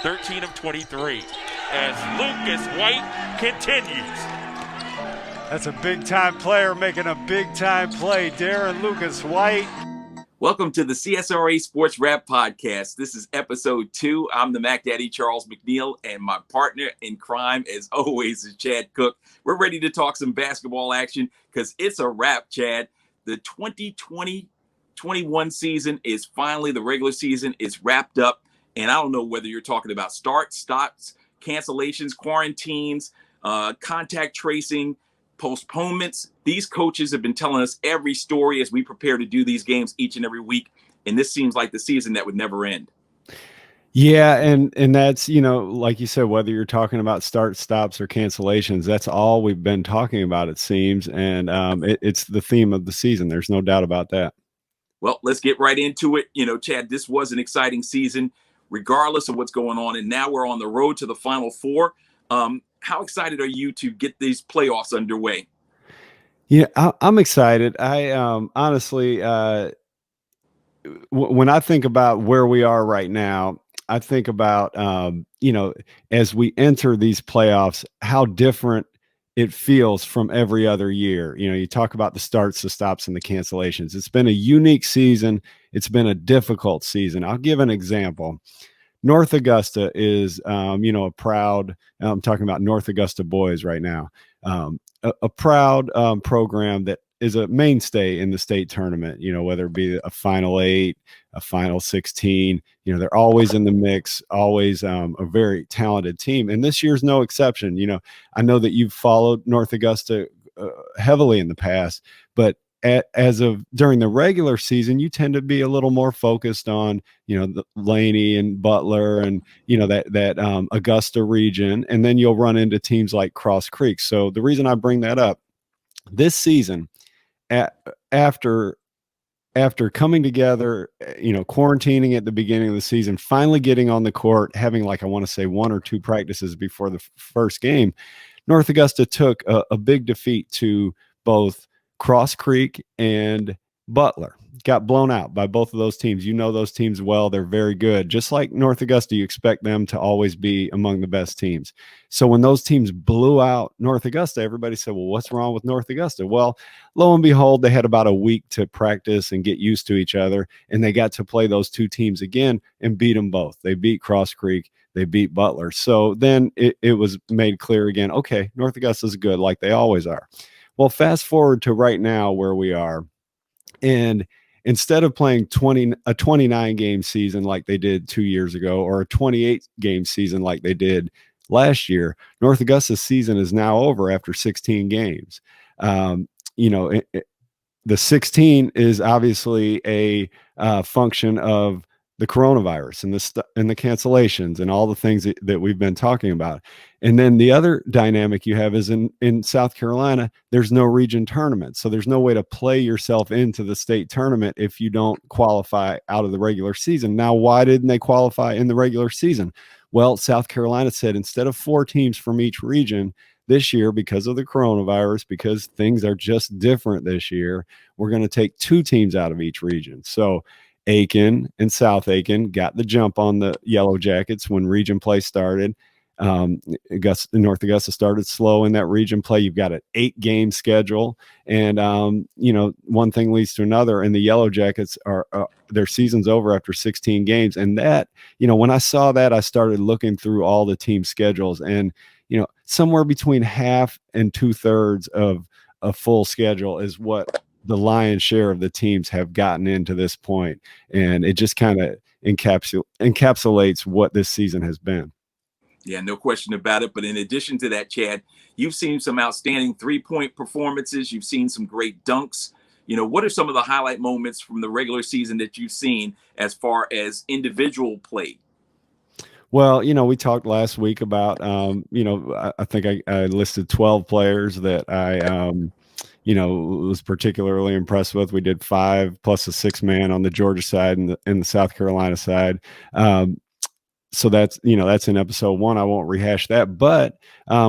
13 of 23 as Lucas White continues. That's a big-time player making a big-time play. Darren Lucas White. Welcome to the CSRA Sports Rap Podcast. This is episode 2. I'm the Mac Daddy, Charles McNeil, and my partner in crime, as always, is Chad Cook. We're ready to talk some basketball action because it's a wrap, Chad. The 2020-21 season is finally, the regular season is wrapped up. And I don't know whether you're talking about starts, stops, cancellations, quarantines, contact tracing, postponements. These coaches have been telling us every story as we prepare to do these games each and every week. And this seems like the season that would never end. Yeah, and that's, like you said, whether you're talking about starts, stops, or cancellations, that's all we've been talking about, it seems. And it's the theme of the season. There's no doubt about that. Well, let's get right into it. Chad, this was an exciting season, regardless of what's going on. And now we're on the road to the Final Four. How excited are you to get these playoffs underway? Yeah, I'm excited. I honestly, when I think about where we are right now, I think about, as we enter these playoffs, how different it feels from every other year. You talk about the starts, the stops, and the cancellations. It's been a unique season. It's been a difficult season. I'll give an example. North Augusta is, a proud, I'm talking about North Augusta boys right now, a proud program that is a mainstay in the state tournament, whether it be a Final 8, a Final 16, they're always in the mix, always a very talented team. And this year's no exception. I know that you've followed North Augusta heavily in the past, but as of during the regular season, you tend to be a little more focused on, the Laney and Butler and, that Augusta region. And then you'll run into teams like Cross Creek. So the reason I bring that up this season, after coming together, quarantining at the beginning of the season, finally getting on the court, having I want to say 1 or 2 practices before the first game, North Augusta took a big defeat to both Cross Creek and Butler. Got blown out by both of those teams. Those teams well. They're very good. Just like North Augusta, you expect them to always be among the best teams. So when those teams blew out North Augusta, everybody said, well, what's wrong with North Augusta? Well, lo and behold, they had about a week to practice and get used to each other, and they got to play those 2 teams again and beat them both. They beat Cross Creek. They beat Butler. So then it was made clear again, okay, North Augusta's good like they always are. Well, fast forward to right now where we are, and instead of playing a 29-game season like they did 2 years ago, or a 28-game season like they did last year, North Augusta's season is now over after 16 games. The 16 is obviously a function of the coronavirus and the cancellations and all the things that we've been talking about. And then the other dynamic you have is in South Carolina, there's no region tournament. So there's no way to play yourself into the state tournament if you don't qualify out of the regular season. Now, why didn't they qualify in the regular season? Well, South Carolina said instead of 4 teams from each region this year, because of the coronavirus, because things are just different this year, we're going to take 2 teams out of each region. So Aiken and South Aiken got the jump on the Yellow Jackets when region play started. North Augusta started slow in that region play. You've got an 8-game schedule, and one thing leads to another, and the Yellow Jackets are their season's over after 16 games. And that, when I saw that, I started looking through all the team schedules, and somewhere between half and 2/3 of a full schedule is what the lion's share of the teams have gotten into this point. And it just kind of encapsulates what this season has been. Yeah, no question about it. But in addition to that, Chad, you've seen some outstanding 3-point performances. You've seen some great dunks. What are some of the highlight moments from the regular season that you've seen as far as individual play? Well, we talked last week about, I think I listed 12 players that I, was particularly impressed with. We did 5 plus a 6-man on the Georgia side and the South Carolina side. So that's in episode 1. I won't rehash that, but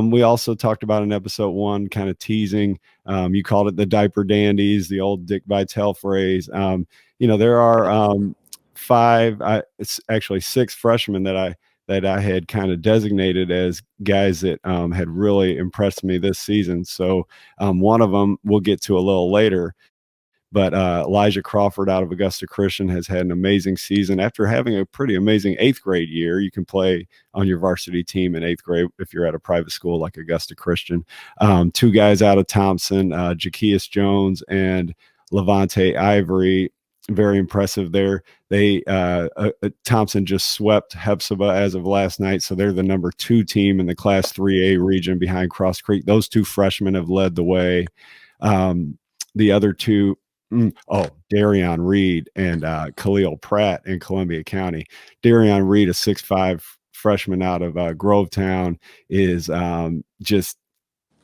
we also talked about in episode 1, kind of teasing. You called it the diaper dandies, the old Dick Vitale phrase. There are 5, it's actually 6 freshmen that I that I had kind of designated as guys that had really impressed me this season. So one of them we'll get to a little later. But Elijah Crawford out of Augusta Christian has had an amazing season. After having a pretty amazing 8th grade year, you can play on your varsity team in 8th grade if you're at a private school like Augusta Christian. 2 guys out of Thompson, Jaquias Jones and Levante Ivory. Very impressive there. Thompson just swept Hepzibah as of last night, so they're the number 2 team in the Class 3A region behind Cross Creek. Those 2 freshmen have led the way. The other 2, Darion Reed and Khalil Pratt in Columbia County. Darion Reed, a 6'5" freshman out of Grovetown, is just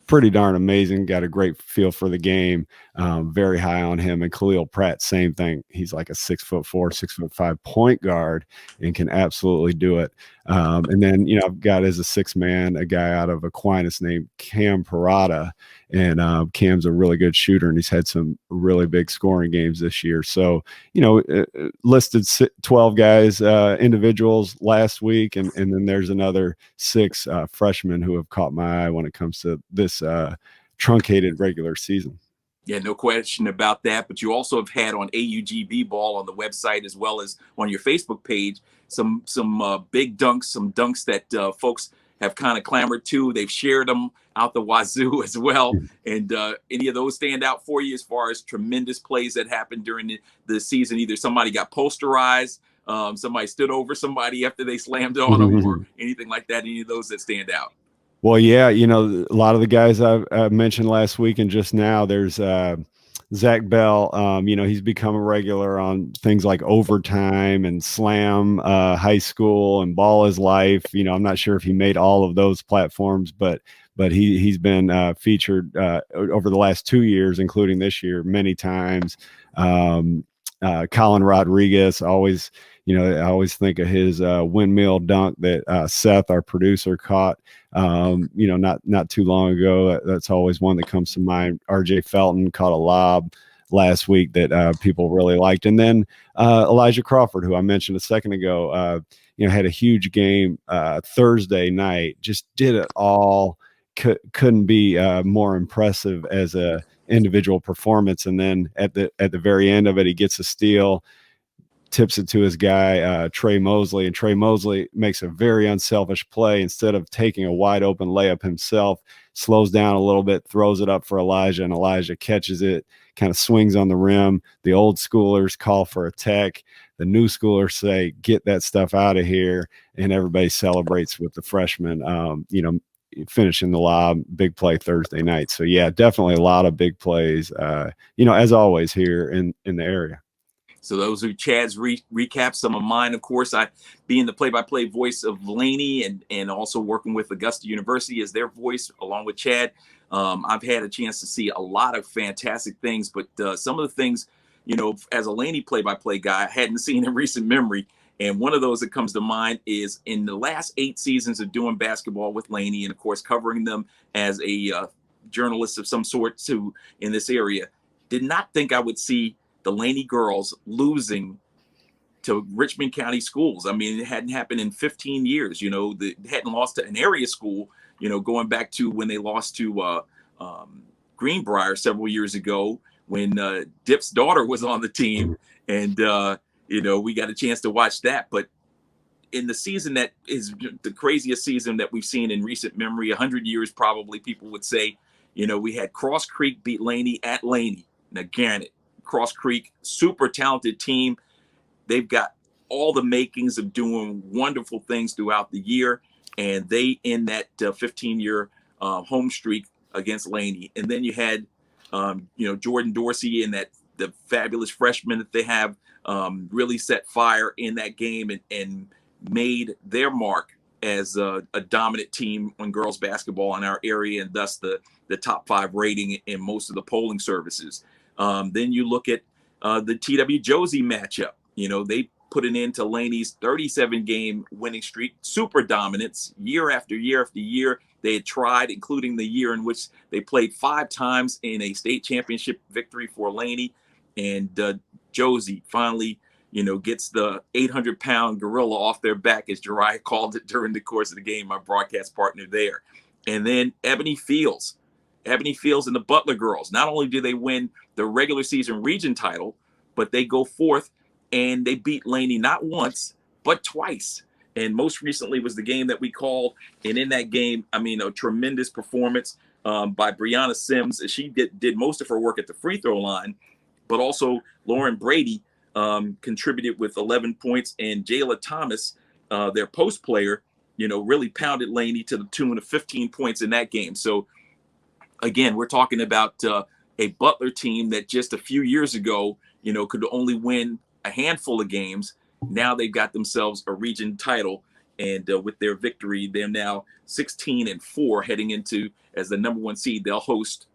pretty darn amazing. Got a great feel for the game. Very high on him. And Khalil Pratt, same thing. He's like a 6'4", 6'5" point guard and can absolutely do it. And then, I've got as a 6th man, a guy out of Aquinas named Cam Parada. And Cam's a really good shooter, and he's had some really big scoring games this year. So, listed 12 guys, individuals last week, and then there's another 6 freshmen who have caught my eye when it comes to this truncated regular season. Yeah, no question about that. But you also have had on AUGB Ball on the website as well as on your Facebook page some big dunks, some dunks that folks have kind of clamored to. They've shared them out the wazoo as well. And any of those stand out for you as far as tremendous plays that happened during the season? Either somebody got posterized, somebody stood over somebody after they slammed on them, or anything like that. Any of those that stand out? Well, yeah, a lot of the guys I mentioned last week and just now, there's Zach Bell. He's become a regular on things like Overtime and Slam High School and Ball is Life. I'm not sure if he made all of those platforms, but he's been featured over the last 2 years, including this year, many times. Colin Rodriguez, always, I always think of his windmill dunk that Seth, our producer, caught, not too long ago. That's always one that comes to mind. RJ Felton caught a lob last week that people really liked. And then Elijah Crawford, who I mentioned a second ago, had a huge game Thursday night, just did it all. Couldn't be more impressive as a individual performance. And then at the very end of it, he gets a steal, tips it to his guy, Trey Mosley, and Trey Mosley makes a very unselfish play. Instead of taking a wide open layup himself, slows down a little bit, throws it up for Elijah, and Elijah catches it, kind of swings on the rim. The old schoolers call for a tech. The new schoolers say, get that stuff out of here. And everybody celebrates with the freshman, finishing the lob. Big play Thursday night. So yeah, definitely a lot of big plays, as always here in the area. So those are Chad's recaps. Some of mine, of course, I being the play-by-play voice of Laney and also working with Augusta University as their voice along with Chad. I've had a chance to see a lot of fantastic things, but some of the things, as a Laney play-by-play guy, I hadn't seen in recent memory. And one of those that comes to mind is in the last 8 seasons of doing basketball with Laney, and of course covering them as a journalist of some sort too in this area, did not think I would see the Laney girls losing to Richmond County schools. I mean, it hadn't happened in 15 years. They hadn't lost to an area school, going back to when they lost to Greenbrier several years ago when Dip's daughter was on the team. And, we got a chance to watch that. But in the season that is the craziest season that we've seen in recent memory, 100 years probably, people would say, we had Cross Creek beat Laney at Laney. Now, granted, Cross Creek, super talented team. They've got all the makings of doing wonderful things throughout the year, and they end that 15-year home streak against Laney. And then you had, Jordyn Dorsey and the fabulous freshman that they have really set fire in that game and made their mark as a dominant team on girls basketball in our area, and thus the top 5 rating in most of the polling services. Then you look at the TW Josey matchup. They put an end to Laney's 37-game winning streak, super dominance year after year after year. They had tried, including the year in which they played 5 times in a state championship victory for Laney. And Josey finally gets the 800-pound gorilla off their back, as Jariah called it during the course of the game, my broadcast partner there. And then Ebony Fields and the Butler girls. Not only do they win the regular season region title, but they go forth and they beat Laney not once, but twice. And most recently was the game that we called. And in that game, a tremendous performance by Brianna Sims. She did most of her work at the free throw line, but also Lauren Brady contributed with 11 points, and Jayla Thomas, their post player, really pounded Laney to the tune of 15 points in that game. So again, we're talking about a Butler team that just a few years ago, could only win a handful of games. Now they've got themselves a region title, and with their victory, they're now 16-4 heading into as the number 1 seed. They'll host,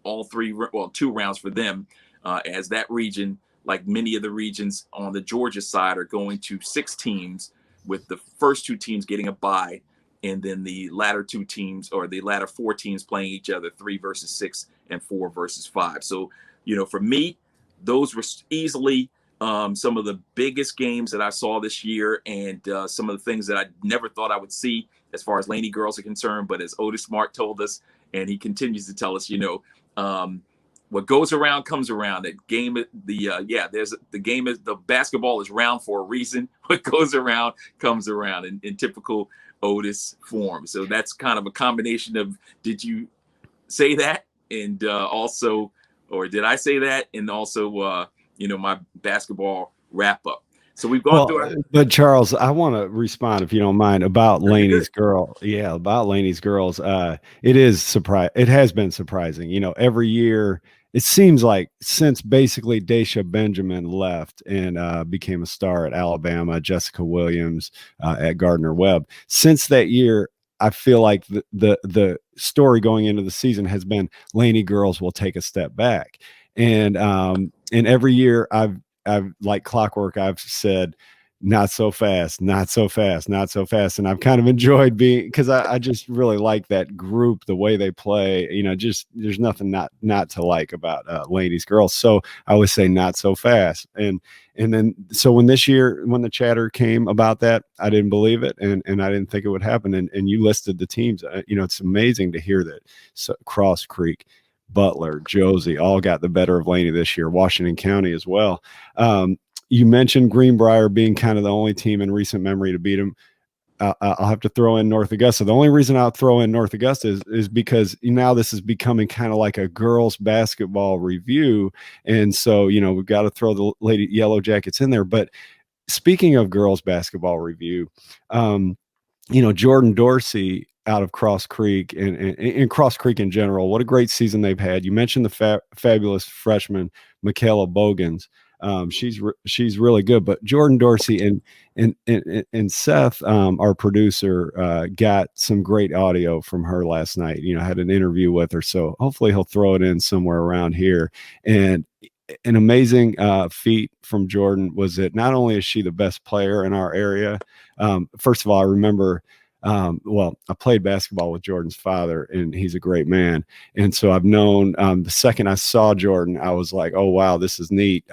all 2 rounds for them, as that region, like many of the regions on the Georgia side, are going to 6 teams, with the first 2 teams getting a bye, and then the latter 2 teams, or the latter 4 teams, playing each other 3 versus 6 and 4 versus 5. So, for me, those were easily some of the biggest games that I saw this year, and some of the things that I never thought I would see as far as Laney girls are concerned. But as Otis Smart told us, and he continues to tell us, what goes around comes around. The basketball is round for a reason. What goes around comes around in typical Otis form. So that's kind of a combination of, did you say that? And also, or did I say that? And also, my basketball wrap up. So we've gone through. But Charles, I want to respond, if you don't mind, about Laney's girl. Yeah, about Laney's girls. It has been surprising. Every year it seems like, since basically Daisha Benjamin left and became a star at Alabama, Jessica Williams at Gardner-Webb. Since that year, I feel like the story going into the season has been Laney girls will take a step back, and every year I've like clockwork, I've said, not so fast, not so fast, not so fast. And I've kind of enjoyed because I just really like that group, the way they play, just there's nothing not to like about Laney's girls. So I always say not so fast. And then, so when the chatter came about that, I didn't believe it. And I didn't think it would happen. And you listed the teams, it's amazing to hear that. So Cross Creek, Butler, Josey, all got the better of Laney this year. Washington County as well. You mentioned Greenbrier being kind of the only team in recent memory to beat them. I'll have to throw in North Augusta. The only reason I'll throw in North Augusta is because now this is becoming kind of like a girls basketball review. And so, we've got to throw the Lady Yellow Jackets in there. But speaking of girls basketball review, Jordyn Dorsey out of Cross Creek and Cross Creek in general, what a great season they've had. You mentioned the fabulous freshman, Michaela Bogans. She's really good, but Jordyn Dorsey and Seth, our producer, got some great audio from her last night. Had an interview with her, so hopefully he'll throw it in somewhere around here. And an amazing feat from Jordyn was that not only is she the best player in our area. First of all, I remember. I played basketball with Jordyn's father, and he's a great man. And so I've known, the second I saw Jordyn, I was like, oh, wow, this is neat.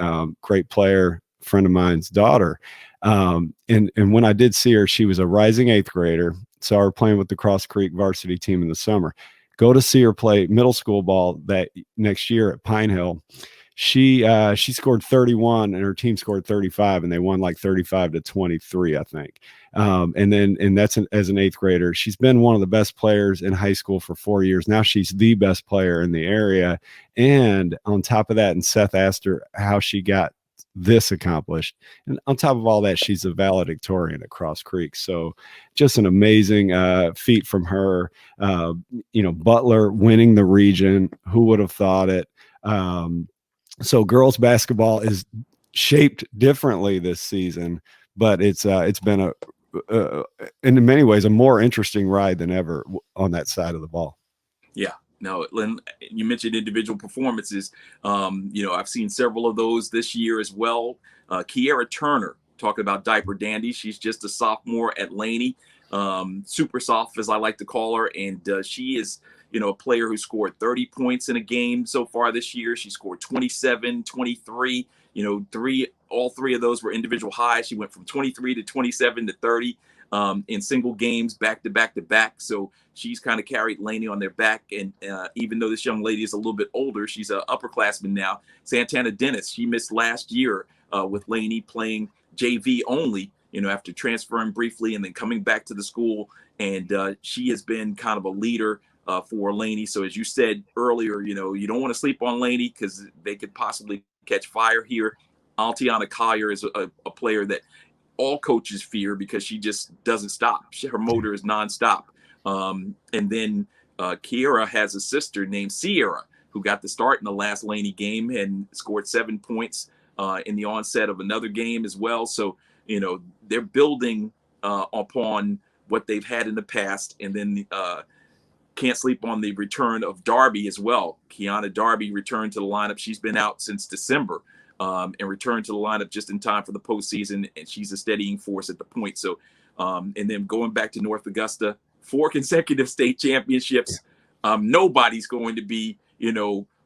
Great player, friend of mine's daughter. And when I did see her, she was a rising 8th grader. Saw her playing with the Cross Creek varsity team in the summer. Go to see her play middle school ball that next year at Pine Hill. She scored 31 and her team scored 35, and they won like 35-23, I think. And that's as an 8th grader. She's been one of the best players in high school for 4 years. Now she's the best player in the area. And on top of that, and Seth asked her how she got this accomplished. And on top of all that, she's a valedictorian at Cross Creek. So just an amazing feat from her. Butler winning the region. Who would have thought it? So girls basketball is shaped differently this season, but it's been in many ways a more interesting ride than ever on that side of the ball. Yeah. No, Lynn, you mentioned individual performances. I've seen several of those this year as well. Kiera Turner, talking about Diaper Dandy. She's just a sophomore at Laney, super soft, as I like to call her. And she is, a player who scored 30 points in a game so far this year. She scored 27, 23, 3 all three of those were individual highs. She went from 23 to 27 to 30 in single games, back to back to back. So she's kind of carried Laney on their back. And even though this young lady is a little bit older, she's an upperclassman now. Santana Dennis, she missed last year with Laney playing JV only, after transferring briefly and then coming back to the school. And she has been kind of a leader for Laney. So as you said earlier, you don't want to sleep on Laney because they could possibly catch fire here. Altiana Collier is a player that all coaches fear because she just doesn't stop. Her motor is nonstop. And then Kiera has a sister named Sierra who got the start in the last Laney game and scored 7 points in the onset of another game as well. So, they're building upon what they've had in the past. And then can't sleep on the return of Darby as well. Kiana Darby returned to the lineup. She's been out since December and returned to the lineup just in time for the postseason. And she's a steadying force at the point. So, and then going back to North Augusta, 4 consecutive state championships. Nobody's going to be,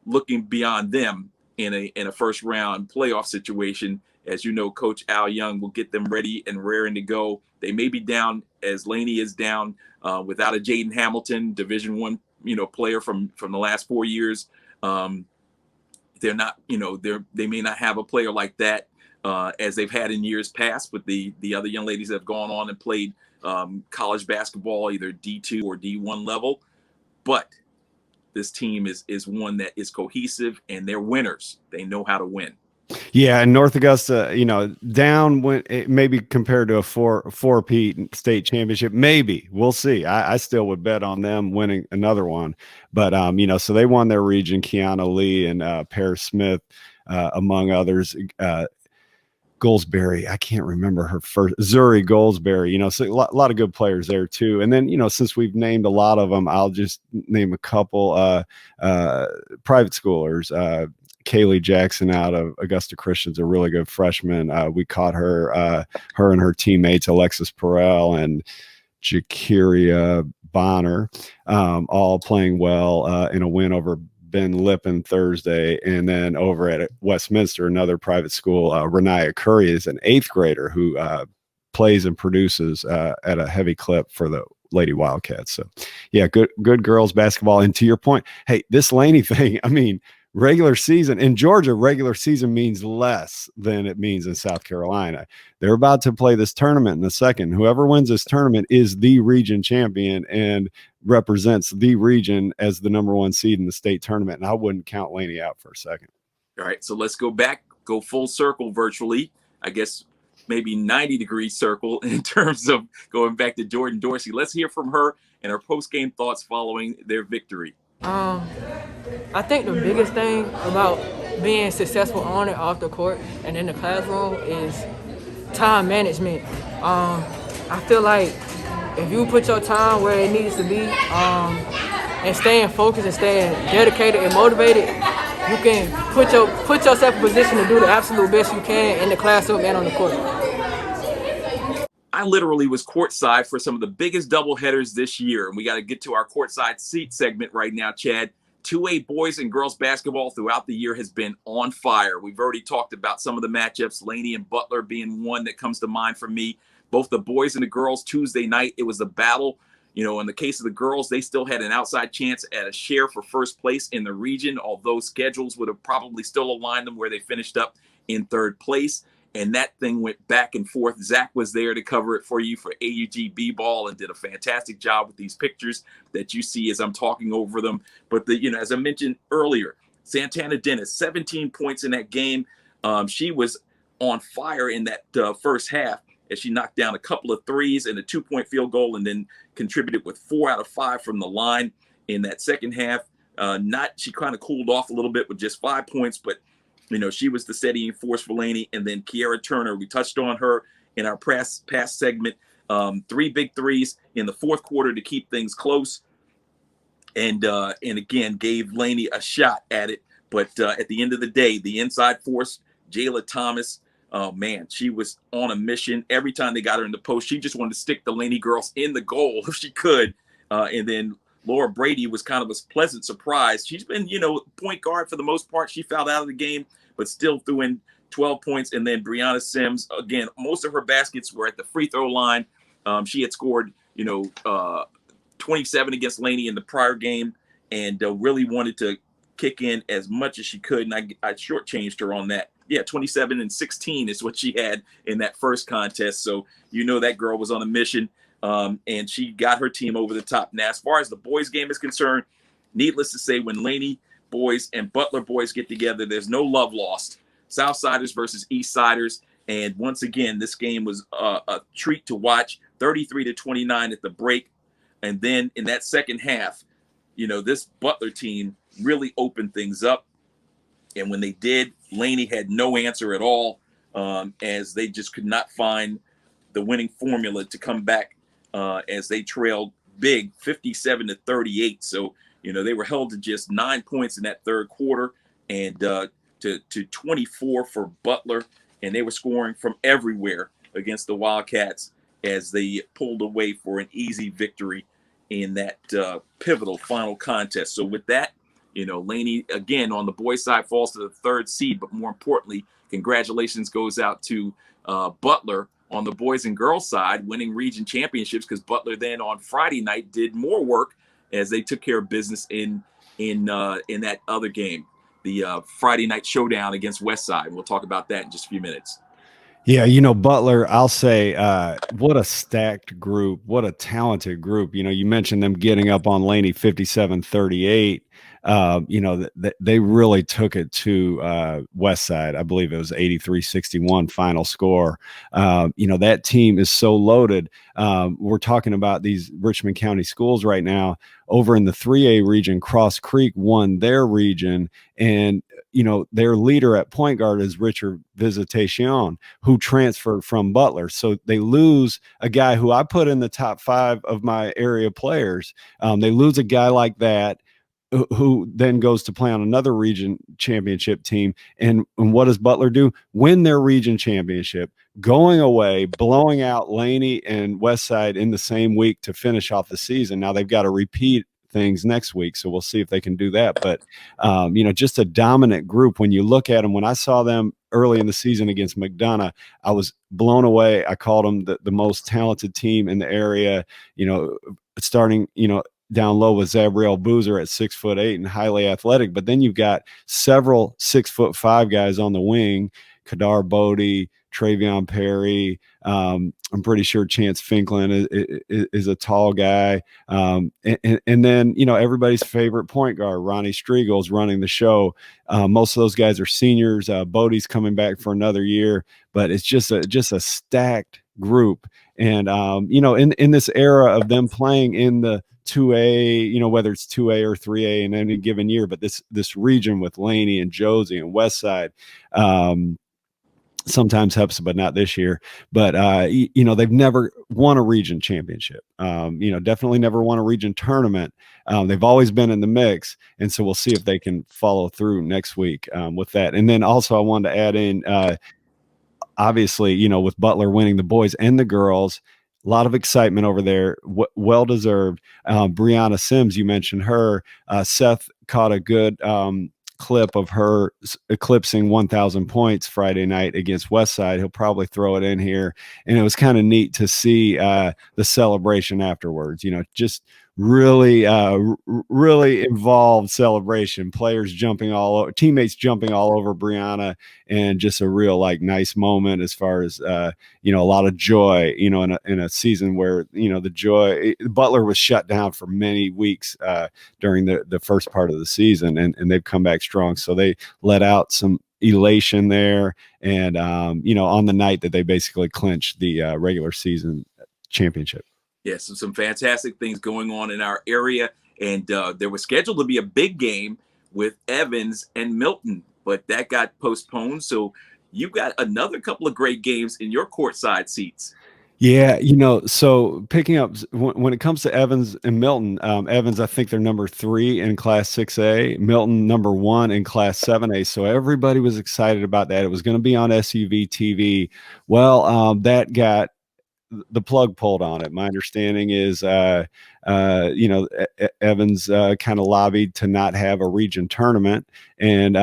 looking beyond them in a first round playoff situation. As you know, Coach Al Young will get them ready and raring to go. They may be down as Laney is down without a Jaden Hamilton, Division I, player from the last 4 years. They're not, they may not have a player like that as they've had in years past. But the other young ladies that have gone on and played college basketball, either D2 or D1 level. But this team is one that is cohesive and they're winners. They know how to win. Yeah, and North Augusta, down when it maybe compared to a four-peat state championship, maybe we'll see. I still would bet on them winning another one, but so they won their region. Kiana Lee and Pear Smith, among others. Goldsberry, I can't remember her first. Zuri Goldsberry, so a lot of good players there too. And then since we've named a lot of them, I'll just name a couple. Private schoolers. Kaylee Jackson out of Augusta Christian's a really good freshman. We caught her and her teammates, Alexis Perel and Jakiria Bonner, all playing well in a win over Ben Lippen Thursday. And then over at Westminster, another private school, Renaya Curry is an 8th grader who plays and produces at a heavy clip for the Lady Wildcats. So yeah, good girls basketball. And to your point, hey, this Laney thing, regular season in Georgia, regular season means less than it means in South Carolina. They're about to play this tournament in a second. Whoever wins this tournament is the region champion and represents the region as the number 1 seed in the state tournament. And I wouldn't count Laney out for a second. All right. So let's go full circle virtually. I guess maybe 90-degree circle in terms of going back to Jordyn Dorsey. Let's hear from her and her post-game thoughts following their victory. I think the biggest thing about being successful on and off the court and in the classroom is time management. I feel like if you put your time where it needs to be and staying focused and staying dedicated and motivated, you can put yourself in position to do the absolute best you can in the classroom and on the court. I literally was courtside for some of the biggest doubleheaders this year. And we got to get to our courtside seat segment right now, Chad. 2A boys and girls basketball throughout the year has been on fire. We've already talked about some of the matchups, Laney and Butler being one that comes to mind for me. Both the boys and the girls Tuesday night, it was a battle. In the case of the girls, they still had an outside chance at a share for first place in the region, although schedules would have probably still aligned them where they finished up in 3rd place. And that thing went back and forth. Zach was there to cover it for you for AUG B-ball and did a fantastic job with these pictures that you see as I'm talking over them. But as I mentioned earlier, Santana Dennis, 17 points in that game. She was on fire in that first half as she knocked down a couple of threes and a 2-point field goal, and then contributed with 4 out of 5 from the line in that second half. She kind of cooled off a little bit with just 5 points, but she was the steadying force for Laney. And then Kiera Turner, we touched on her in our past segment. 3 big threes in the 4th quarter to keep things close. And again, gave Laney a shot at it. But at the end of the day, the inside force, Jayla Thomas, she was on a mission. Every time they got her in the post, she just wanted to stick the Laney girls in the goal if she could. And then Laura Brady was kind of a pleasant surprise. She's been, point guard for the most part. She fouled out of the game, but still threw in 12 points. And then Brianna Sims, again, most of her baskets were at the free throw line. She had scored, 27 against Laney in the prior game, and really wanted to kick in as much as she could. And I shortchanged her on that. Yeah, 27 and 16 is what she had in that first contest. So, that girl was on a mission, and she got her team over the top. Now, as far as the boys game is concerned, needless to say, when Laney boys and Butler boys get together, there's no love lost. Southsiders versus Eastsiders. And once again, this game was a treat to watch, 33-29 at the break. And then in that second half, this Butler team really opened things up. And when they did, Laney had no answer at all, as they just could not find the winning formula to come back as they trailed big 57-38. So, they were held to just 9 points in that third quarter, and to 24 for Butler. And they were scoring from everywhere against the Wildcats as they pulled away for an easy victory in that pivotal final contest. So with that, Laney, again, on the boys' side, falls to the third seed. But more importantly, congratulations goes out to Butler on the boys and girls side, winning region championships, because Butler then on Friday night did more work as they took care of business in that other game, the Friday night showdown against Westside. We'll talk about that in just a few minutes. Yeah, Butler, I'll say, what a stacked group, what a talented group. You mentioned them getting up on Laney 57-38. They really took it to Westside. I believe it was 83-61 final score. That team is so loaded. We're talking about these Richmond County schools right now. Over in the 3A region, Cross Creek won their region, and their leader at point guard is Richard Visitacion, who transferred from Butler. So they lose a guy who I put in the top 5 of my area players. They lose a guy like that, who then goes to play on another region championship team. And what does Butler do? Win their region championship, going away, blowing out Laney and Westside in the same week to finish off the season. Now they've got to repeat things next week, so we'll see if they can do that. But just a dominant group. When you look at them, when I saw them early in the season against McDonough, I was blown away. I called them the most talented team in the area. Starting down low with Zabriel Boozer at 6'8" and highly athletic, but then you've got several 6'5" guys on the wing: Kadar Bodie, Travion Perry. I'm pretty sure Chance Finklin is a tall guy. And then, everybody's favorite point guard, Ronnie Striegel's running the show. Most of those guys are seniors. Bodie's coming back for another year, but it's just a stacked group. And, in this era of them playing in the 2A, whether it's 2A or 3A in any given year, but this region with Laney and Josey and Westside, sometimes helps, but not this year. But they've never won a region championship. Definitely never won a region tournament. They've always been in the mix, and so we'll see if they can follow through next week with that. And then also I wanted to add in, obviously, with Butler winning the boys and the girls, a lot of excitement over there. Well deserved. Brianna Sims, you mentioned her. Seth caught a good clip of her eclipsing 1,000 points Friday night against Westside. He'll probably throw it in here, and it was kind of neat to see the celebration afterwards. Just really involved celebration. Players jumping all over, teammates jumping all over Brianna, and just a real nice moment as far as a lot of joy. In a season where the joy. Butler was shut down for many weeks during the first part of the season, and they've come back strong. So they let out some elation there, and on the night that they basically clinched the regular season championship. Yes, so some fantastic things going on in our area, and there was scheduled to be a big game with Evans and Milton, but that got postponed. So you've got another couple of great games in your courtside seats. Yeah, so picking up when it comes to Evans and Milton, Evans, I think they're number 3 in Class 6A, Milton number 1 in Class 7A. So everybody was excited about that. It was going to be on SUV TV. Well, that got the plug pulled on it. My understanding is, Evans kind of lobbied to not have a region tournament, and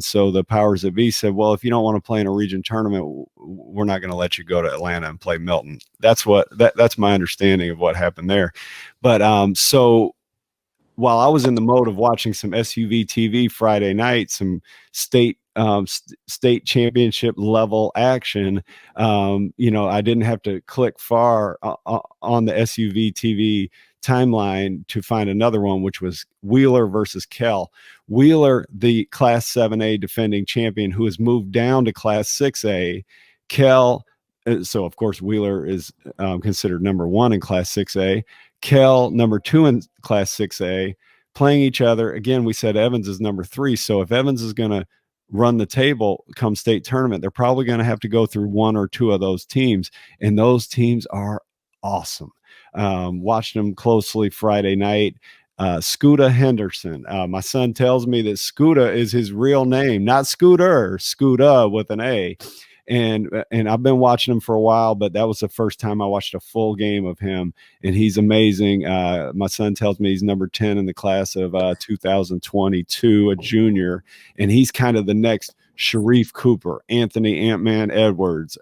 so the powers that be said, well, if you don't want to play in a region tournament, we're not going to let you go to Atlanta and play Milton. That's my understanding of what happened there. But so while I was in the mode of watching some SUV TV Friday night, some state championship level action, I didn't have to click far on the SUV TV timeline to find another one, which was Wheeler versus Kell. Wheeler, the Class 7A defending champion, who has moved down to Class 6A. Kell, so of course Wheeler is considered number 1 in Class 6A. Kell, number 2 in Class 6A, playing each other. Again, we said Evans is number 3. So if Evans is going to run the table come state tournament, they're probably going to have to go through 1 or 2 of those teams. And those teams are awesome. Watched them closely Friday night. Scooter Henderson. My son tells me that Scooter is his real name, not Scooter, Scooter with an A. And I've been watching him for a while, but that was the first time I watched a full game of him, and he's amazing. My son tells me he's number 10 in the class of 2022, a junior, and he's kind of the next Sharif Cooper, Anthony Ant-Man Edwards,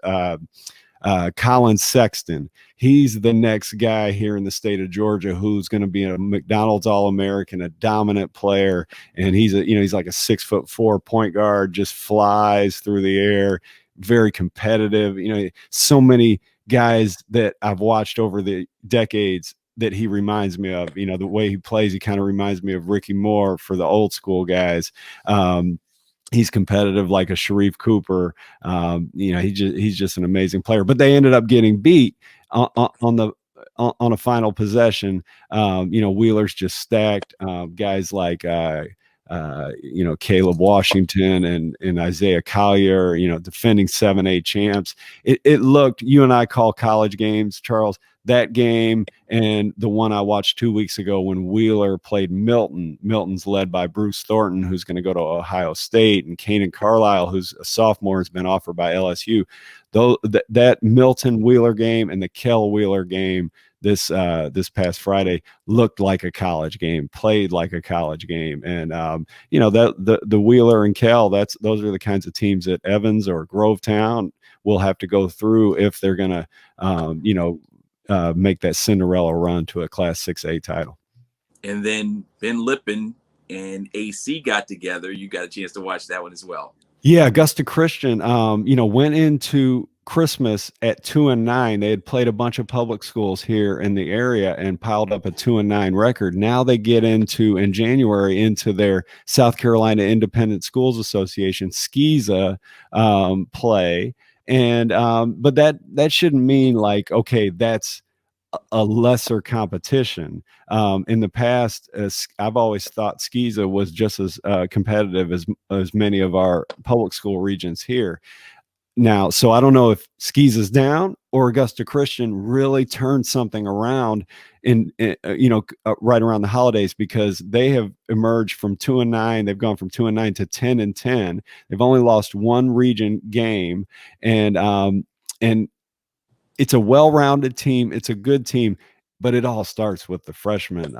Colin Sexton. He's the next guy here in the state of Georgia who's going to be a McDonald's All-American, a dominant player, and he's like a 6'4" point guard, just flies through the air. Very competitive, so many guys that I've watched over the decades that he reminds me of. The way he plays, he kind of reminds me of Ricky Moore for the old school guys. He's competitive like a Sharif Cooper. He's just an amazing player. But they ended up getting beat on a final possession. Wheeler's just stacked. Guys like Caleb Washington and Isaiah Collier, defending 7A champs. It looked, you and I call college games, Charles, that game and the one I watched 2 weeks ago when Wheeler played Milton. Milton's led by Bruce Thornton, who's going to go to Ohio State, and Kanan Carlisle, who's a sophomore, has been offered by LSU. Though that Milton Wheeler game and the Kell Wheeler game this past Friday looked like a college game, played like a college game. And that the Wheeler and Kell, those are the kinds of teams that Evans or Grovetown will have to go through if they're going to make that Cinderella run to a Class 6A title. And then Ben Lippen and AC got together. You got a chance to watch that one as well. Yeah, Augusta Christian, went into Christmas at 2-9. They had played a bunch of public schools here in the area and piled up a 2-9 record. Now they get in January into their South Carolina Independent Schools Association SCISA play, and but that shouldn't mean like, okay, that's a lesser competition. In the past, I've always thought SCISA was just as competitive as many of our public school regions here. Now, so I don't know if SCISA's down or Augusta Christian really turned something around in right around the holidays, because they have emerged from 2-9. They've gone from 2-9 to 10-10. They've only lost one region game, and it's a well-rounded team. It's a good team, but it all starts with the freshman,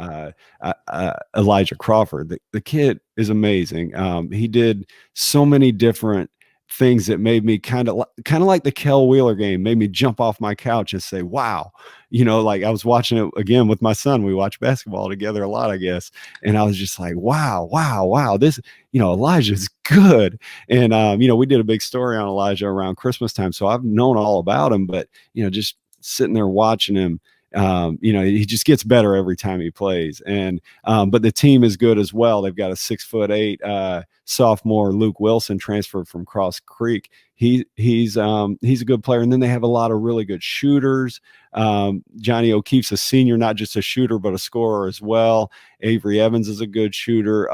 Elijah Crawford. The kid is amazing. He did so many different things that made me kind of like the Kell Wheeler game, made me jump off my couch and say, wow, like I was watching it again with my son. We watch basketball together a lot, I guess. And I was just like, wow, this, Elijah's good. And, we did a big story on Elijah around Christmas time. So I've known all about him, but, just sitting there watching him, he just gets better every time he plays. And but the team is good as well. They've got a 6'8" sophomore, Luke Wilson, transferred from Cross Creek. He's a good player. And then they have a lot of really good shooters. Johnny O'Keefe's a senior, not just a shooter, but a scorer as well. Avery Evans is a good shooter.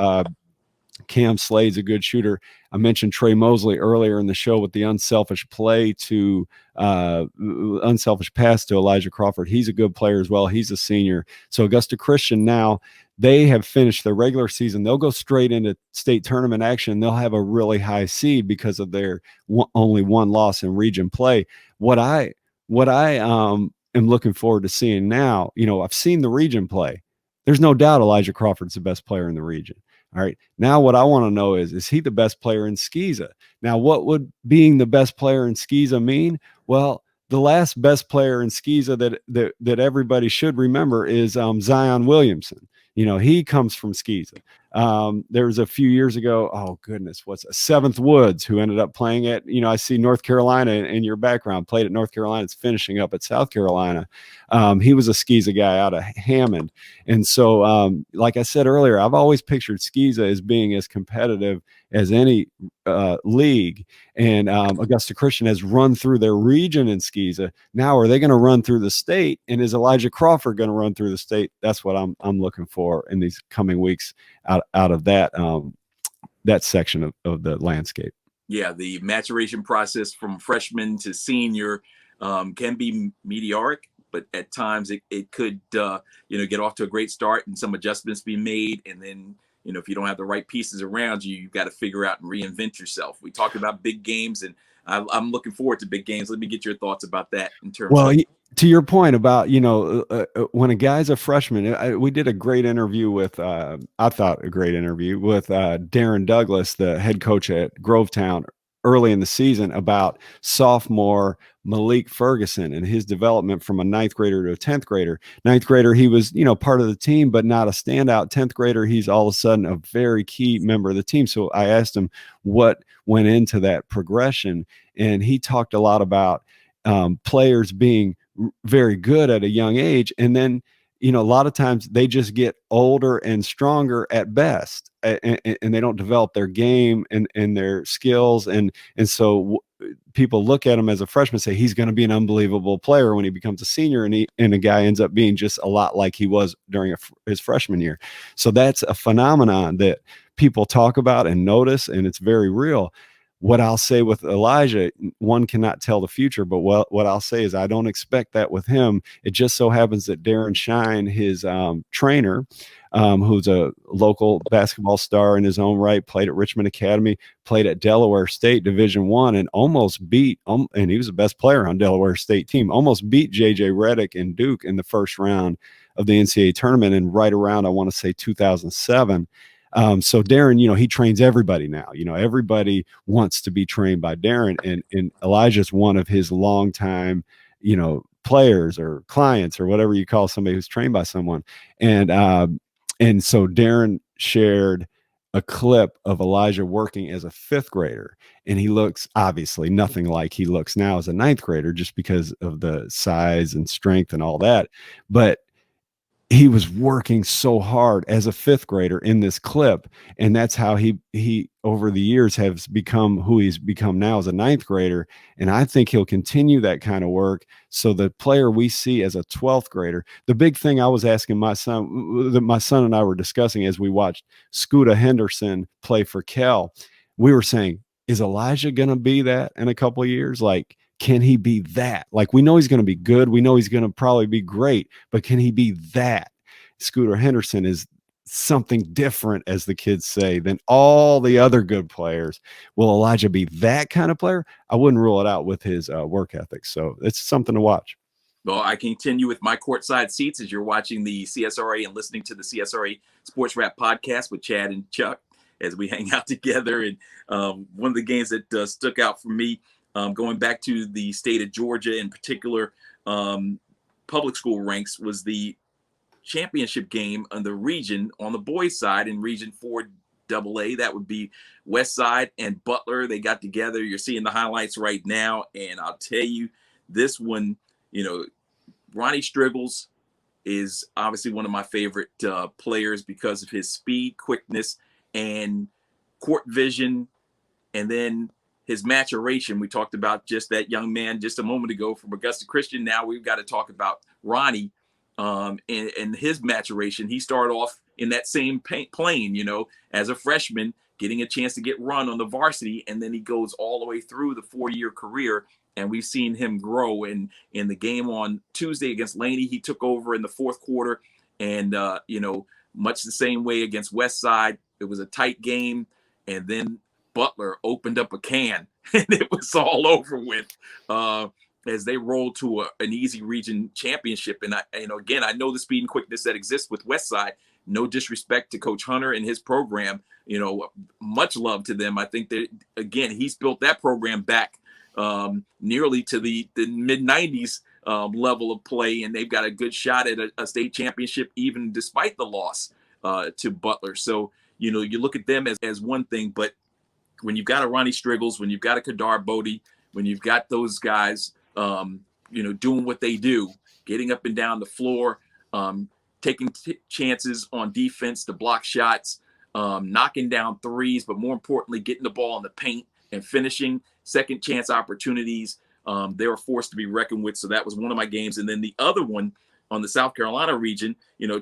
Cam Slade's a good shooter. I mentioned Trey Mosley earlier in the show with the unselfish pass to Elijah Crawford. He's a good player as well. He's a senior. So Augusta Christian, now they have finished their regular season. They'll go straight into state tournament action. They'll have a really high seed because of their only one loss in region play. What what I am looking forward to seeing now, I've seen the region play. There's no doubt Elijah Crawford's the best player in the region. All right. Now what I want to know is he the best player in SCISA? Now, what would being the best player in SCISA mean? Well, the last best player in SCISA that everybody should remember is Zion Williamson. He comes from SCISA. There was a few years ago, oh goodness, Seventh Woods, who ended up playing at, I see North Carolina in your background, played at North Carolina. It's finishing up at South Carolina. He was a SCISA guy out of Hammond. And so, like I said earlier, I've always pictured SCISA as being as competitive as any league. And Augusta Christian has run through their region in SCISA. Now, are they going to run through the state? And is Elijah Crawford going to run through the state? That's what I'm looking for in these coming weeks out of that section of the landscape. Yeah, the maturation process from freshman to senior can be meteoric, but at times it could get off to a great start and some adjustments be made, and then if you don't have the right pieces around you, you've got to figure out and reinvent yourself. We talked about big games, and I'm looking forward to big games. Let me get your thoughts about that in terms of. To your point about, when a guy's a freshman, we did a great interview with, I thought a great interview with Darren Douglas, the head coach at Grovetown early in the season, about sophomore Malik Ferguson and his development from a 9th grader to a 10th grader. 9th grader, he was, part of the team, but not a standout. 10th grader, he's all of a sudden a very key member of the team. So I asked him what went into that progression. And he talked a lot about players being very good at a young age, and then a lot of times they just get older and stronger at best, and they don't develop their game and their skills, and so people look at him as a freshman, say he's going to be an unbelievable player when he becomes a senior, and a guy ends up being just a lot like he was during his freshman year. So that's a phenomenon that people talk about and notice, and it's very real. What I'll say with Elijah, one cannot tell the future, but what I'll say is I don't expect that with him. It just so happens that Darren Shine, his trainer, who's a local basketball star in his own right, played at Richmond Academy, played at Delaware State Division I, and almost beat, and he was the best player on Delaware State team, almost beat J.J. Redick and Duke in the first round of the NCAA tournament, and right around, I want to say, 2007. So Darren, he trains everybody now. Everybody wants to be trained by Darren, and Elijah's one of his longtime, players or clients or whatever you call somebody who's trained by someone. And so Darren shared a clip of Elijah working as a 5th grader, and he looks obviously nothing like he looks now as a 9th grader, just because of the size and strength and all that. But he was working so hard as a 5th grader in this clip. And that's how he over the years has become who he's become now as a 9th grader. And I think he'll continue that kind of work. So the player we see as a 12th grader, the big thing I was asking my son, that my son and I were discussing as we watched Scooter Henderson play for Kell, we were saying, is Elijah going to be that in a couple of years? Like, can he be that? Like, we know he's going to be good. We know he's going to probably be great, but can he be that? Scooter Henderson is something different, as the kids say, than all the other good players. Will Elijah be that kind of player? I wouldn't rule it out with his work ethic. So it's something to watch. Well, I continue with my courtside seats as you're watching the CSRA and listening to the CSRA Sports Wrap podcast with Chad and Chuck as we hang out together. And one of the games that stuck out for me, going back to the state of Georgia in particular, public school ranks, was the championship game on the region on the boys side in Region 4AA. That would be West Side and Butler. They got together. You're seeing the highlights right now. And I'll tell you, this one, Ronnie Striggles is obviously one of my favorite players because of his speed, quickness, and court vision. And then his maturation. We talked about just that young man just a moment ago from Augusta Christian. Now we've got to talk about Ronnie and his maturation. He started off in that same plane, as a freshman, getting a chance to get run on the varsity. And then he goes all the way through the 4-year career. And we've seen him grow. And in the game on Tuesday against Laney, he took over in the 4th quarter. And, much the same way against West Side, it was a tight game. And then Butler opened up a can and it was all over with. as they roll to an easy region championship. And again, I know the speed and quickness that exists with Westside. No disrespect to Coach Hunter and his program, much love to them. I think that, again, he's built that program back nearly to the mid 90s level of play, and they've got a good shot at a state championship, even despite the loss to Butler. So, you look at them as one thing, but when you've got a Ronnie Striggles, when you've got a Kadar Bodie, when you've got those guys, doing what they do, getting up and down the floor, taking chances on defense to block shots, knocking down threes, but more importantly, getting the ball in the paint and finishing second chance opportunities. They were forced to be reckoned with. So that was one of my games. And then the other one on the South Carolina region,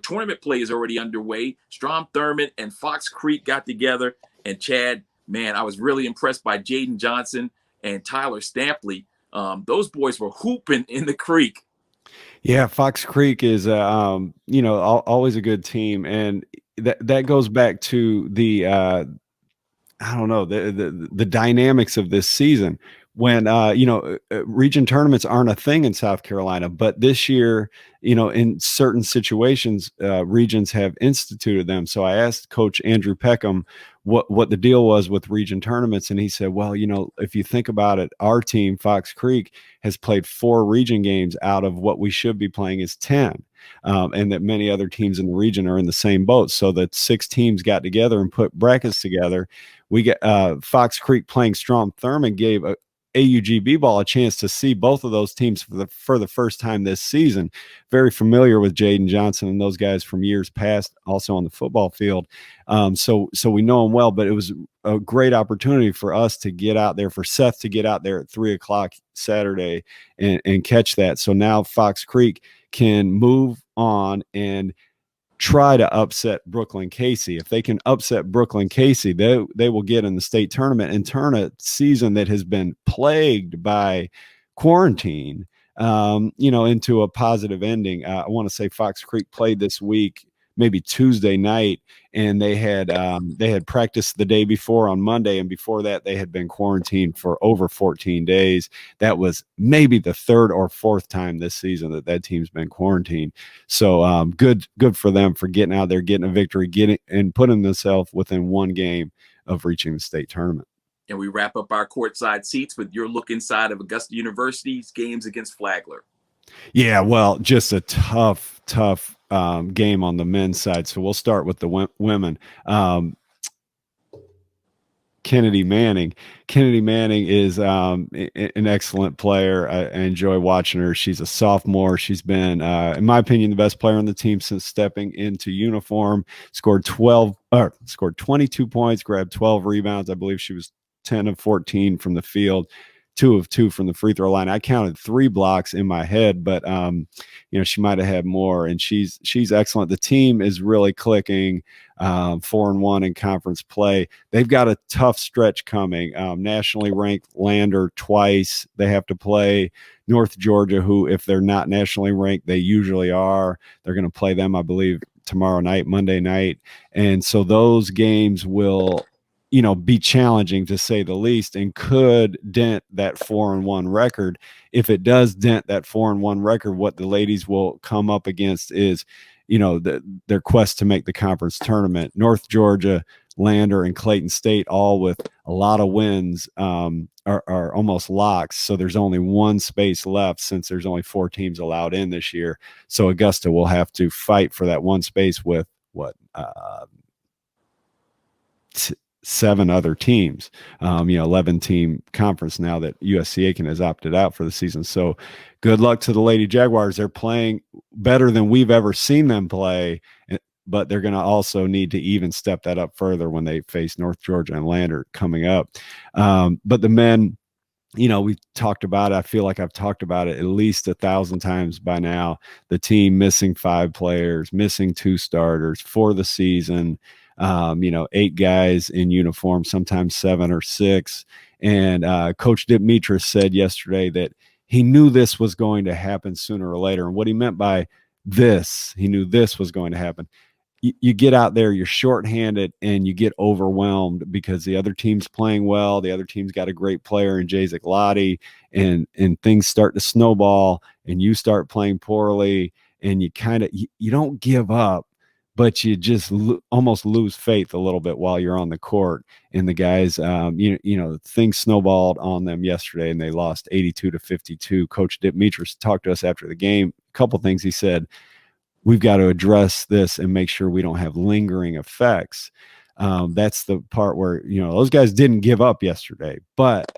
tournament play is already underway. Strom Thurmond and Fox Creek got together. And Chad, man, I was really impressed by Jordyn Johnson and Tyler Stampley. Those boys were hooping in the creek. Yeah, Fox Creek is, always a good team, and that goes back to the, I don't know, the dynamics of this season. When region tournaments aren't a thing in South Carolina, but this year, in certain situations, regions have instituted them. So I asked Coach Andrew Peckham what the deal was with region tournaments, and he said, well, if you think about it, our team, Fox Creek, has played 4 region games out of what we should be playing is 10. And that many other teams in the region are in the same boat. So that 6 teams got together and put brackets together. We get Fox Creek playing Strom Thurmond gave AUGB ball a chance to see both of those teams for the first time this season. Very familiar with Jordyn Johnson and those guys from years past, also on the football field. So we know them well, but it was a great opportunity for us to get out there, for Seth to get out there at 3:00 Saturday and catch that. So now Fox Creek can move on and try to upset Brooklyn Casey. If they can upset Brooklyn Casey, they will get in the state tournament and turn a season that has been plagued by quarantine, into a positive ending. I want to say Fox Creek played this week, maybe Tuesday night, and they had practiced the day before on Monday, and before that they had been quarantined for over 14 days. That was maybe the 3rd or 4th time this season that team's been quarantined. So good for them for getting out there, getting a victory, and putting themselves within 1 game of reaching the state tournament. And we wrap up our courtside seats with your look inside of Augusta University's games against Flagler. Yeah, well, just a tough game on the men's side. So we'll start with the women. Kennedy Manning is an excellent player. I enjoy watching her. She's a sophomore. She's been, in my opinion, the best player on the team since stepping into uniform. Scored 22 points, grabbed 12 rebounds. I believe she was 10 of 14 from the field, 2 of 2 from the free throw line. I counted 3 blocks in my head, but she might have had more, and she's excellent. The team is really clicking, 4-1 in conference play. They've got a tough stretch coming. Nationally ranked Lander twice. They have to play North Georgia, who, if they're not nationally ranked, they usually are. They're going to play them, I believe, tomorrow night, Monday night. And so those games will be challenging, to say the least, and could dent that 4-1 record. If it does dent that 4-1 record, what the ladies will come up against is, their quest to make the conference tournament. North Georgia, Lander, and Clayton State, all with a lot of wins, are almost locks. So there's only 1 space left, since there's only 4 teams allowed in this year. So Augusta will have to fight for that 1 space with 7 other teams, 11-team conference now that USC Aiken has opted out for the season. So good luck to the Lady Jaguars. They're playing better than we've ever seen them play, but they're going to also need to even step that up further when they face North Georgia and Lander coming up. But the men, we've talked about it. I feel like I've talked about it at least 1,000 times by now. The team missing 5 players, missing 2 starters for the season. 8 guys in uniform, sometimes 7 or 6. And Coach Dimitris said yesterday that he knew this was going to happen sooner or later. And what he meant by this, he knew this was going to happen. you get out there, you're shorthanded, and you get overwhelmed because the other team's playing well. The other team's got a great player in Jacek Lottie, and things start to snowball, and you start playing poorly, and you don't give up, but you just almost lose faith a little bit while you're on the court. And the guys, things snowballed on them yesterday, and they lost 82-52. Coach Mitras talked to us after the game. A couple things he said: we've got to address this and make sure we don't have lingering effects. That's the part where, those guys didn't give up yesterday, but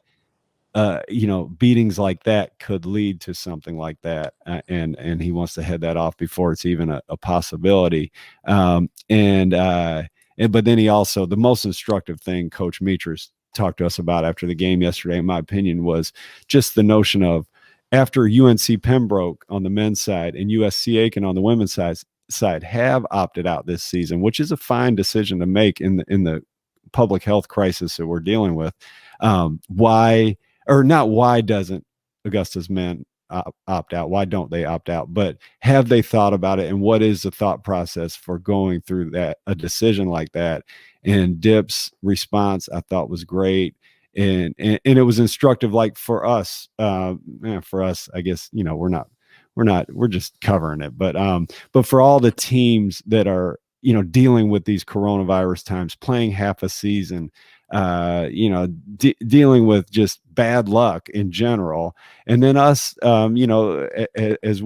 beatings like that could lead to something like that. And he wants to head that off before it's even a possibility. But then he also, the most instructive thing Coach Mitras talked to us about after the game yesterday, in my opinion, was just the notion of, after UNC Pembroke on the men's side and USC Aiken on the women's side have opted out this season, which is a fine decision to make in the public health crisis that we're dealing with. Why doesn't Augusta's men opt out? Why don't they opt out? But have they thought about it? And what is the thought process for going through a decision like that? And Dip's response, I thought, was great. And it was instructive, like for us, I guess, we're just covering it, but for all the teams that are, dealing with these coronavirus times, playing half a season, dealing with just bad luck in general. And then us, as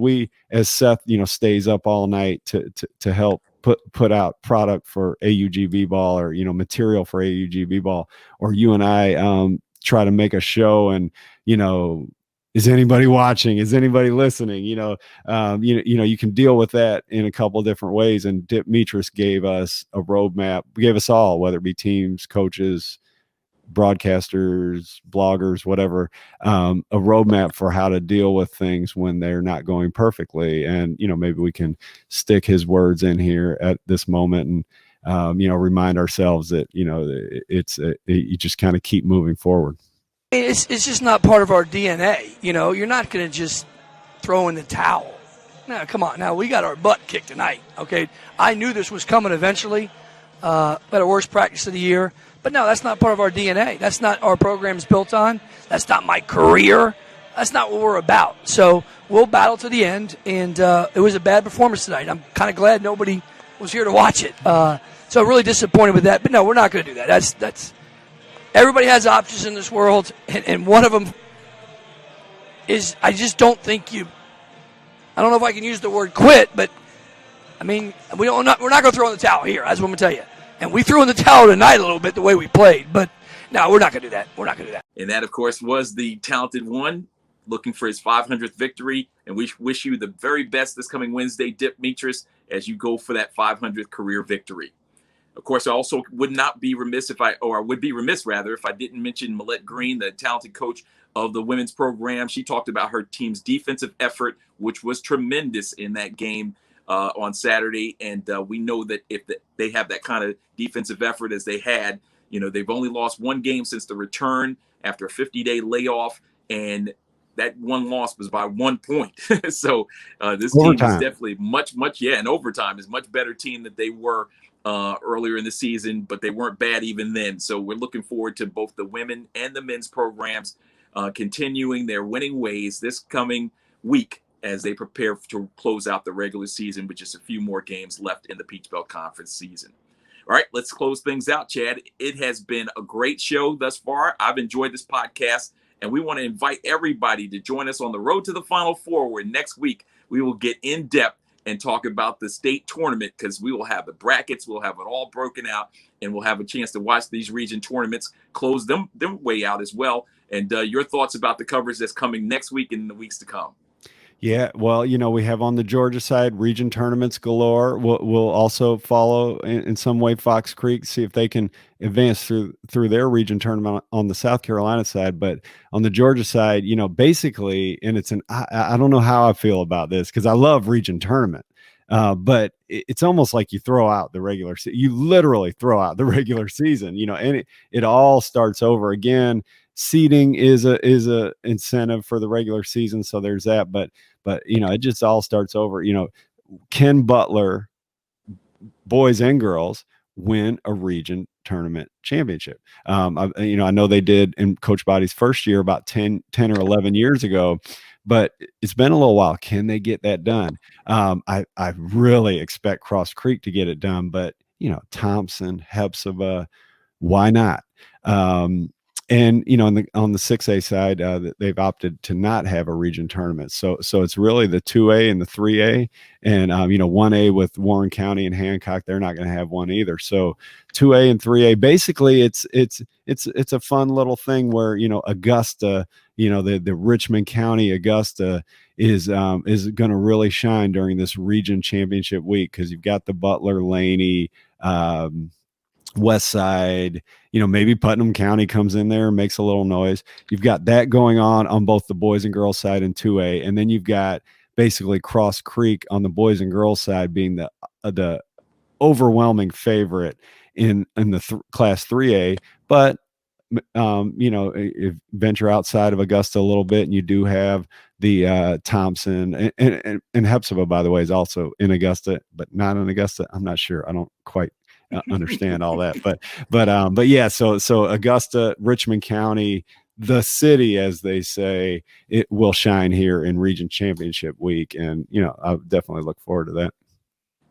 Seth, stays up all night to help put out product for AUGB ball, or, material for AUGB ball, or you and I try to make a show, and, is anybody watching? Is anybody listening? You can deal with that in a couple of different ways. And Dip Mitras gave us a roadmap, gave us all, whether it be teams, coaches, broadcasters, bloggers, whatever, a roadmap for how to deal with things when they're not going perfectly. And, maybe we can stick his words in here at this moment and, remind ourselves that, you just kind of keep moving forward. It's just not part of our DNA. You're not going to just throw in the towel. No, come on. Now, we got our butt kicked tonight, okay? I knew this was coming eventually. We had our worst practice of the year. But no, that's not part of our DNA. That's not our program's built on. That's not my career. That's not what we're about. So we'll battle to the end, and it was a bad performance tonight. I'm kind of glad nobody was here to watch it. So really disappointed with that. But no, we're not going to do that. That's everybody has options in this world, and one of them is, I just don't think I don't know if I can use the word quit, but I mean, we're not going to throw in the towel here. That's what I'm going to tell you. And we threw in the towel tonight a little bit the way we played, but no, we're not going to do that. We're not going to do that. And that, of course, was the talented one looking for his 500th victory. And we wish you the very best this coming Wednesday, Dip Mitras, as you go for that 500th career victory. Of course, I also would be remiss if I didn't mention Millette Green, the talented coach of the women's program. She talked about her team's defensive effort, which was tremendous in that game on Saturday. And we know that if they have that kind of defensive effort as they had, they've only lost one game since the return after a 50-day layoff. And that one loss was by 1 point. So this team is definitely much, and overtime is much better team than they were earlier in the season, but they weren't bad even then. So we're looking forward to both the women and the men's programs continuing their winning ways this coming week as they prepare to close out the regular season with just a few more games left in the Peach Belt Conference season. All right, let's close things out, Chad. It has been a great show thus far. I've enjoyed this podcast, and we want to invite everybody to join us on the road to the Final Four, where next week we will get in depth and talk about the state tournament, because we will have the brackets, we'll have it all broken out, and we'll have a chance to watch these region tournaments close them way out as well. And your thoughts about the coverage that's coming next week and in the weeks to come. Yeah, well, we have on the Georgia side region tournaments galore. We'll also follow in some way Fox Creek, see if they can advance through their region tournament on the South Carolina side. But on the Georgia side, basically, and I don't know how I feel about this, because I love region tournament, but it's almost like you throw out the regular season. You literally throw out the regular season, and it all starts over again. Seeding is a incentive for the regular season, so there's that. But it just all starts over. Can Butler boys and girls win a region tournament championship. I know they did in Coach Body's first year about 10 or 11 years ago, but it's been a little while. Can they get that done? I really expect Cross Creek to get it done, but Thompson, Hephzibah, why not? And on the 6A side, they've opted to not have a region tournament. So it's really the 2A and the 3A, and 1A with Warren County and Hancock. They're not going to have one either. So 2A and 3A, basically, it's a fun little thing where Augusta, the Richmond County Augusta is going to really shine during this region championship week, because you've got the Butler, Laney, West Side, maybe Putnam County comes in there and makes a little noise. You've got that going on both the boys and girls side in 2A, and then you've got basically Cross Creek on the boys and girls side being the overwhelming favorite in the Class 3A. But if venture outside of Augusta a little bit, and you do have the Thompson and Hephzibah, by the way, is also in Augusta, but not in Augusta. I'm not sure. I don't quite understand all that, but yeah. So Augusta, Richmond County, the city, as they say, it will shine here in Region Championship Week, and I definitely look forward to that.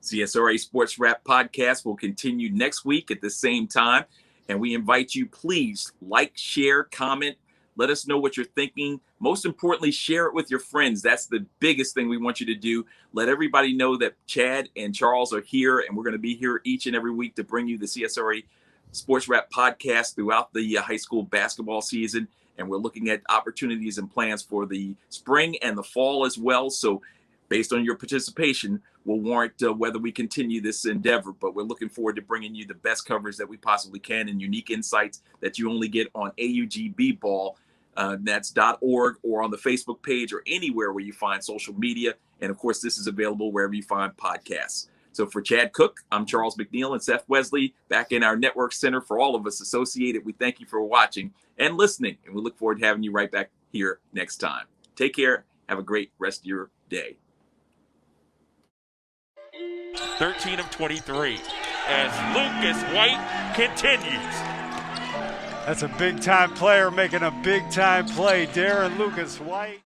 CSRA Sports Wrap podcast will continue next week at the same time, and we invite you, please like, share, comment. Let us know what you're thinking. Most importantly, share it with your friends. That's the biggest thing we want you to do. Let everybody know that Chad and Charles are here, and we're going to be here each and every week to bring you the CSRA Sports Wrap podcast throughout the high school basketball season. And we're looking at opportunities and plans for the spring and the fall as well. So based on your participation, will warrant whether we continue this endeavor. But we're looking forward to bringing you the best coverage that we possibly can and unique insights that you only get on AUGB Ball. That's .org, or on the Facebook page, or anywhere where you find social media. And of course, this is available wherever you find podcasts. So for Chad Cook, I'm Charles McNeil and Seth Wesley back in our network center. For all of us associated, we thank you for watching and listening. And we look forward to having you right back here next time. Take care. Have a great rest of your day. 13 of 23 as Lucas White continues. That's a big-time player making a big-time play, Darren Lucas White.